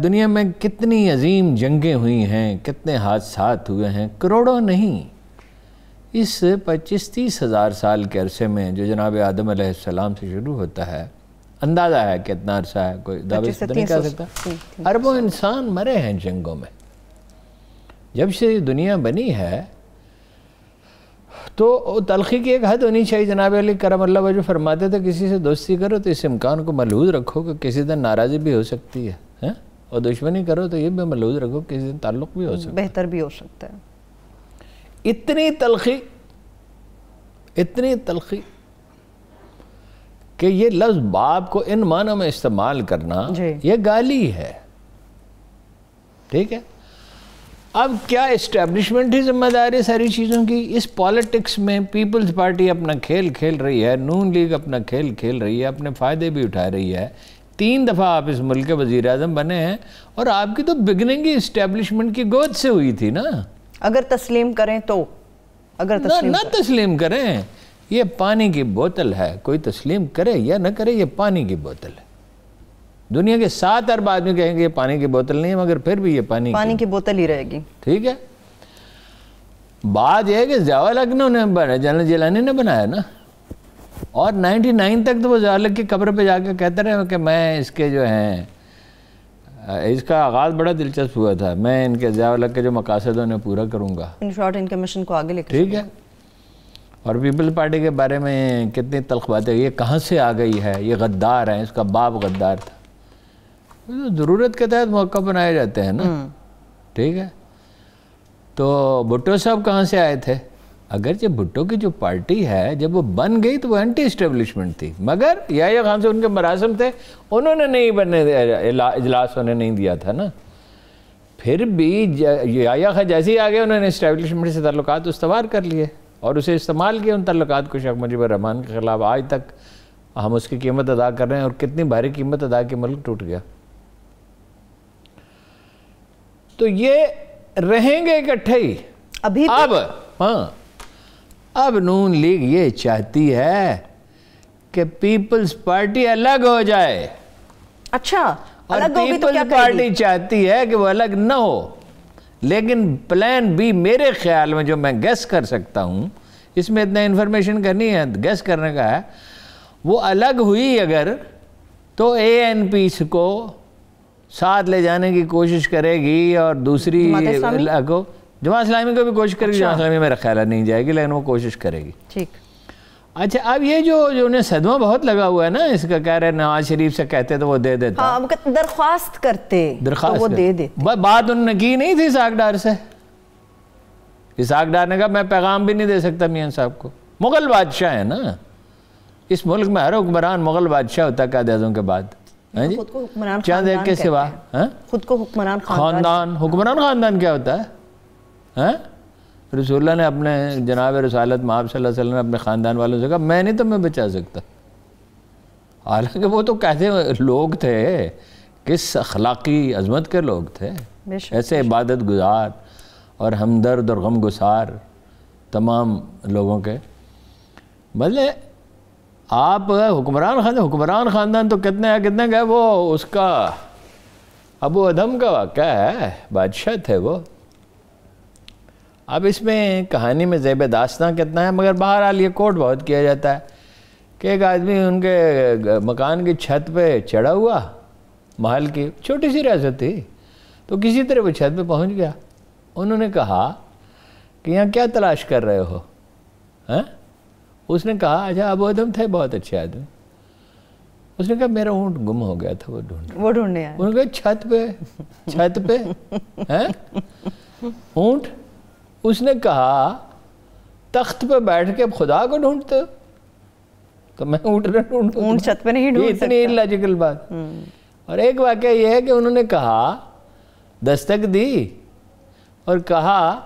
دنیا میں کتنی عظیم جنگیں ہوئی ہیں، کتنے حادثات ہوئے ہیں، کروڑوں نہیں، اس 25-30 ہزار سال کے عرصے میں جو جناب آدم علیہ السلام سے شروع ہوتا ہے، اندازہ ہے کتنا عرصہ ہے، کوئی دعوے سے نہیں کہہ سکتا، اربوں انسان مرے ہیں جنگوں میں۔ جب سے دنیا بنی ہے تو تلخی کی ایک حد ہونی چاہیے۔ جناب علی کرم اللہ وجہ فرماتے تھے کسی سے دوستی کرو تو اس امکان کو ملحوظ رکھو کہ کسی دن ناراضی بھی ہو سکتی ہے، اور دشمنی کرو تو یہ بھی ملحوظ رکھو کسی دن تعلق بھی ہو سکتا ہے، بہتر بھی ہو سکتا ہے۔ اتنی تلخی کہ یہ لفظ باپ کو ان معنوں میں استعمال کرنا یہ گالی ہے، ٹھیک ہے۔ اب کیا اسٹیبلشمنٹ ہی ذمہ دار ہے ساری چیزوں کی؟ اس پالیٹکس میں پیپلز پارٹی اپنا کھیل کھیل رہی ہے، نون لیگ اپنا کھیل کھیل رہی ہے، اپنے فائدے بھی اٹھا رہی ہے۔ 3 دفعہ آپ اس ملک کے وزیر اعظم بنے ہیں، اور آپ کی تو بگننگ ہی اسٹیبلشمنٹ کی گود سے ہوئی تھی نا۔ اگر تسلیم کریں تو نہ تسلیم کریں، یہ پانی کی بوتل ہے، کوئی تسلیم کرے یا نہ کرے، یہ پانی کی بوتل ہے۔ دنیا کے 7 ارب آدمی کہیں گے یہ پانی کی بوتل نہیں ہے، مگر پھر بھی یہ پانی کی بوتل ہی رہے گی، ٹھیک ہے۔ بات یہ ہے کہ ضیاء الحق نے جنرل جیلانی نے بنایا نا، اور 99 تک تو وہ ضیاء الحق کی قبر پہ جا کے کہتے رہے کہ میں اس کے جو ہیں، اس کا آغاز بڑا دلچسپ ہوا تھا، میں ان کے ضیاء الحق کے جو مقاصد انہیں پورا کروں گا، ان شارٹ ان کے مشن کو آگے لے کے، ٹھیک ہے۔ اور پیپلز پارٹی کے بارے میں کتنی تلخ باتیں، یہ کہاں سے آ گئی ہے، یہ غدار ہیں، اس کا باپ غدار تھا۔ ضرورت کے تحت موقع بنائے جاتے ہیں نا، ٹھیک ہے۔ تو بھٹو صاحب کہاں سے آئے تھے؟ اگرچہ بھٹو کی جو پارٹی ہے جب وہ بن گئی تو وہ اینٹی اسٹیبلشمنٹ تھی، مگر یحییٰ خان سے ان کے مراسم تھے، انہوں نے نہیں بننے اجلاس ہونے نہیں دیا تھا نا۔ پھر بھی یحییٰ خان جیسے ہی آگے انہوں نے اسٹیبلشمنٹ سے تعلقات استوار کر لیے اور اسے استعمال کیا ان تعلقات کو شیخ مجیب الرحمان کے خلاف۔ آج تک ہم اس کی قیمت ادا کر رہے ہیں، اور کتنی بھاری قیمت ادا کی، ملک ٹوٹ گیا۔ تو یہ رہیں گے اکٹھے ہی ابھی اب نون لیگ یہ چاہتی ہے کہ پیپلز پارٹی الگ ہو جائے، اچھا، اور پیپلز پارٹی چاہتی ہے کہ وہ الگ نہ ہو، لیکن پلان بی میرے خیال میں جو میں گیس کر سکتا ہوں، اس میں اتنا انفارمیشن کرنی ہے، گیس کرنے کا ہے، وہ الگ ہوئی اگر تو اے این پی کو ساتھ لے جانے کی کوشش کرے گی، اور دوسری جماعت اسلامی کو بھی کوشش کرے گی۔ جماعت اسلامی میرا خیال ہے نہیں جائے گی، لیکن وہ کوشش کرے گی، ٹھیک۔ اچھا، اب یہ جو انہیں صدمہ بہت لگا ہوا ہے نا اس کا، کہہ رہے نواز شریف سے کہتے تو وہ دے دیتا، ہاں، درخواست کرتے تو وہ دے دیتے۔ بات انہوں نے کی نہیں تھی اسحاق ڈار سے۔ اسحاق ڈار نے کہا میں پیغام بھی نہیں دے سکتا میاں صاحب کو، مغل بادشاہ ہے نا، اس ملک میں ہر حکمران مغل بادشاہ ہوتا ہے قائد اعظم کے بعد، چاند ایک کے سوا، خود کو حکمران خاندان۔ حکمران خاندان کیا ہوتا ہے؟ رسول اللہ نے اپنے جناب رسالت مآب صلی اللہ علیہ وسلم نے اپنے خاندان والوں سے کہا میں نہیں تمہیں بچا سکتا، حالانکہ وہ تو کیسے لوگ تھے، کس اخلاقی عظمت کے لوگ تھے، ایسے عبادت گزار اور ہمدرد اور غم گسار تمام لوگوں کے۔ بدلے آپ حکمران خاندان تو کتنے گئے، وہ اس کا ابو ادھم کا واقعہ ہے، بادشاہ تھے وہ۔ اب اس میں کہانی میں زیب داستاں کتنا ہے، مگر بہرحال یہ کوٹ بہت کیا جاتا ہے کہ ایک آدمی ان کے مکان کی چھت پہ چڑھا ہوا، محل کی چھوٹی سی ریاست تھی، تو کسی طرح وہ چھت پہ پہنچ گیا۔ انہوں نے کہا کہ یہاں کیا تلاش کر رہے ہو؟ اس نے کہا اچھا، ابو ادم تھے بہت اچھے آدمی، اس نے کہا میرا اونٹ گم ہو گیا تھا، وہ ڈھونڈنے آیا۔ انہوں نے کہا چھت پہ اونٹ؟ اس نے کہا تخت پہ بیٹھ کے خدا کو ڈھونڈتے ہو؟ تو میں اونٹ نہ ڈھونڈوں، اونٹ چھت پہ نہیں ڈھونڈ سکتا، اتنی لاجیکل بات۔ اور ایک واقعہ یہ ہے کہ انہوں نے کہا، دستک دی اور کہا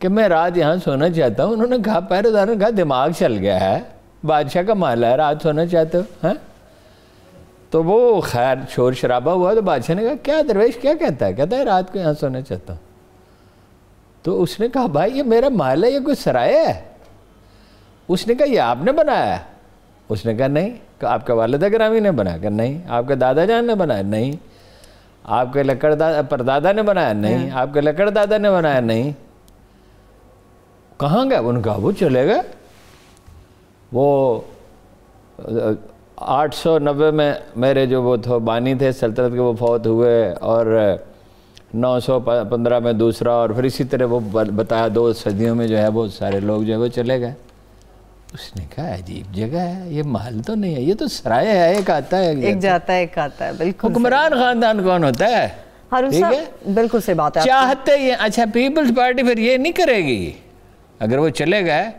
کہ میں رات یہاں سونا چاہتا ہوں۔ انہوں نے کہا، پہرے دار نے کہا دماغ چل گیا ہے، بادشاہ کا محل ہے، رات سونا چاہتے ہو؟ تو وہ خیر شور شرابہ ہوا، تو بادشاہ نے کہا کیا درویش کیا کہتا ہے؟ کہتا ہے رات کو یہاں سونا چاہتا ہوں۔ تو اس نے کہا بھائی یہ میرا محل ہے، یہ کوئی سرائے ہے؟ اس نے کہا یہ آپ نے بنایا ہے؟ اس نے کہا نہیں۔ کہ آپ کا والدہ گرامی نے بنایا؟ کہ نہیں۔ آپ کے دادا جان نے بنایا؟ نہیں۔ آپ کے لکڑ پردادا نے بنایا نہیں، آپ کے لکڑ دادا نے بنایا نہیں. کہاں گئے؟ ان کا وہ چلے گئے. وہ 890 میں میرے جو وہ بانی تھے سلطنت کے وہ فوت ہوئے، اور 915 میں دوسرا، اور پھر اسی طرح وہ بتایا 2 صدیوں میں جو ہے وہ سارے لوگ جو ہے وہ چلے گئے. اس نے کہا عجیب جگہ ہے، یہ محل تو نہیں ہے، یہ تو سرائے ہے، ایک آتا ہے ایک جاتا ہے ایک آتا ہے. بالکل. حکمران خاندان کون ہوتا ہے؟ ہارون صاحب بالکل سے بات ہے. چاہتے یہ اچھا پیپلز پارٹی پھر یہ نہیں کرے گی. اگر وہ چلے گئے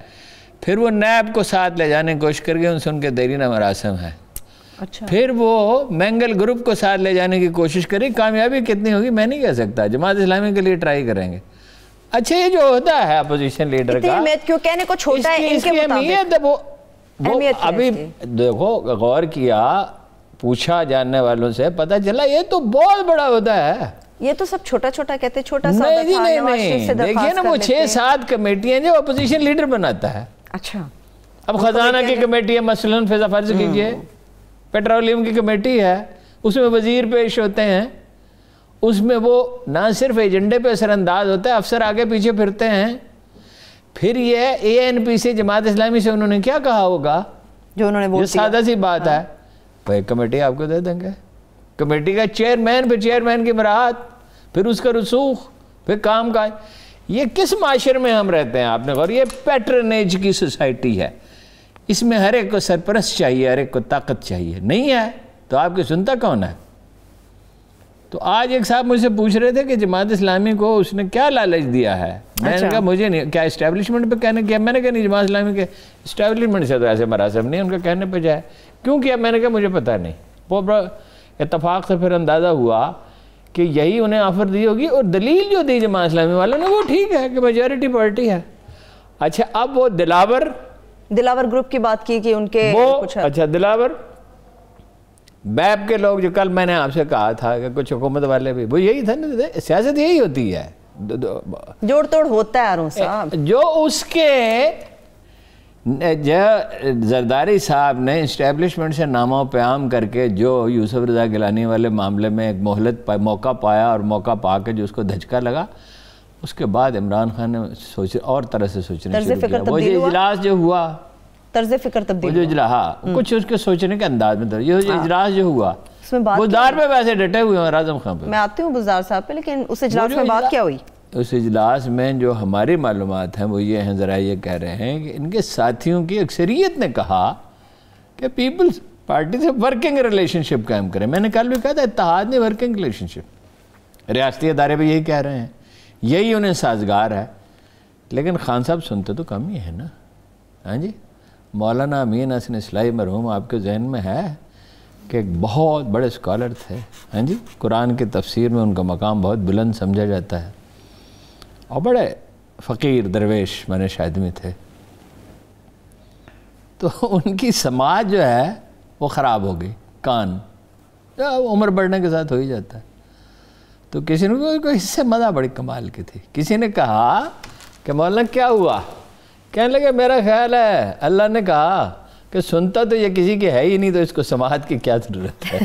پھر وہ نیب کو ساتھ لے جانے کی کوشش کر گئے، ان سے ان کے دیرینہ مراسم ہے. اچھا. پھر وہ مینگل گروپ کو ساتھ لے جانے کی کوشش کریں. کامیابی کتنی ہوگی میں نہیں کہہ سکتا. جماعت اسلامی کے لیے ٹرائی کریں گے. اچھا یہ جو عہدہ ہے اپوزیشن لیڈر کا، کیوں کہنے کو چھوٹا ہے ان کے مطابق، وہ ابھی دیکھو غور کیا، پوچھا جاننے والوں سے پتہ چلا یہ تو بہت بڑا عہدہ ہے. یہ تو سب چھوٹا چھوٹا کہتے، چھوٹا سا نہیں. دیکھیے نا وہ 6-7 کمیٹیاں جو اپوزیشن لیڈر بناتا ہے. اچھا. اب خزانہ کی کمیٹی ہے مثلاً، فرض کیجئے پیٹرولیم کی کمیٹی ہے، اس میں وزیر پیش ہوتے ہیں. اس میں وہ نہ صرف ایجنڈے پہ اثر انداز ہوتا ہے، افسر آگے پیچھے پھرتے ہیں. پھر یہ ANP سے جماعت اسلامی سے انہوں نے کیا کہا ہوگا جو انہوں نے یہ سادہ سی بات ہے. وہ ایک کمیٹی آپ کو دے دیں گے، کمیٹی کا چیئرمین، پھر چیئرمین کی مراعات، پھر اس کا رسوخ، پھر کام کاج. یہ کس معاشرے میں ہم رہتے ہیں؟ آپ نے غور، یہ پیٹرنیج کی سوسائٹی ہے. اس میں ہر ایک کو سرپرست چاہیے، ہر ایک کو طاقت چاہیے. نہیں ہے تو آپ کی سنتا کون ہے؟ تو آج ایک صاحب مجھ سے پوچھ رہے تھے کہ جماعت اسلامی کو اس نے کیا لالچ دیا ہے. میں نے کہا مجھے نہیں، کیا اسٹیبلشمنٹ پہ کہنے کیا؟ میں نے کہا نہیں، جماعت اسلامی کے اسٹیبلشمنٹ سے تو ایسے مراسم نہیں، ان کا کہنے پہ جائے. کیوں کیا؟ میں نے کہا مجھے پتہ نہیں. وہ اتفاق سے پھر اندازہ ہوا کہ یہی انہیں آفر دی ہوگی، اور دلیل جو دی جماعت اسلامی والوں نے وہ ٹھیک ہے کہ میجورٹی پارٹی ہے. اچھا اب وہ دلاور گروپ کی بات کی کہ ان کے اچھا دلاور بیب کے لوگ جو کل میں نے آپ سے کہا تھا کہ کچھ حکومت والے بھی وہ یہی تھا نا، سیاست یہی ہوتی ہے، جوڑ توڑ ہوتا ہے. ہارون صاحب جو اس کے زرداری صاحب نے اسٹیبلشمنٹ سے نامہ پیام کر کے جو یوسف رضا گیلانی والے معاملے میں ایک مہلت موقع پایا، اور موقع پا کے جو اس کو دھچکا لگا، اس کے بعد عمران خان نے اور طرح سے سوچنے شروع کیا. وہ جو اجلاس جو ہوا، طرز فکر تبدیل ہوا، کچھ اس کے سوچنے کے انداز میں. یہ اجلاس جو ہوا بزدار پہ ویسے ڈٹے ہوئے ہیں اعظم خان پہ. میں آتی ہوں بزدار صاحب پہ، لیکن اس اجلاس میں بات کیا ہوئی؟ اس اجلاس میں جو ہماری معلومات ہیں وہ یہ ہیں، ذرا یہ کہہ رہے ہیں کہ ان کے ساتھیوں کی اکثریت نے کہا کہ پیپلز پارٹی سے ورکنگ ریلیشن شپ قائم کریں. میں نے کل بھی کہا تھا اتحاد نہیں، ورکنگ ریلیشن شپ. ریاستی ادارے بھی یہی کہہ رہے ہیں، یہی انہیں سازگار ہے. لیکن خان صاحب سنتے تو کم ہی ہے نا. ہاں جی، مولانا امین حسن اصلاحی مرحوم آپ کے ذہن میں ہے کہ ایک بہت بڑے اسکالر تھے. ہاں جی، قرآن کی تفسیر میں ان کا مقام بہت بلند سمجھا جاتا ہے، اور بڑے فقیر درویش منش آدمی تھے. تو ان کی سماج جو ہے وہ خراب ہو گئی. کان عمر بڑھنے کے ساتھ ہو ہی جاتا ہے. تو کسی نے اس سے مزہ بڑی کمال کی تھی. کسی نے کہا کہ مولانا کیا ہوا؟ کہنے لگے میرا خیال ہے اللہ نے کہا کہ سنتا تو یہ کسی کی ہے ہی نہیں، تو اس کو سماعت کی کیا ضرورت ہے.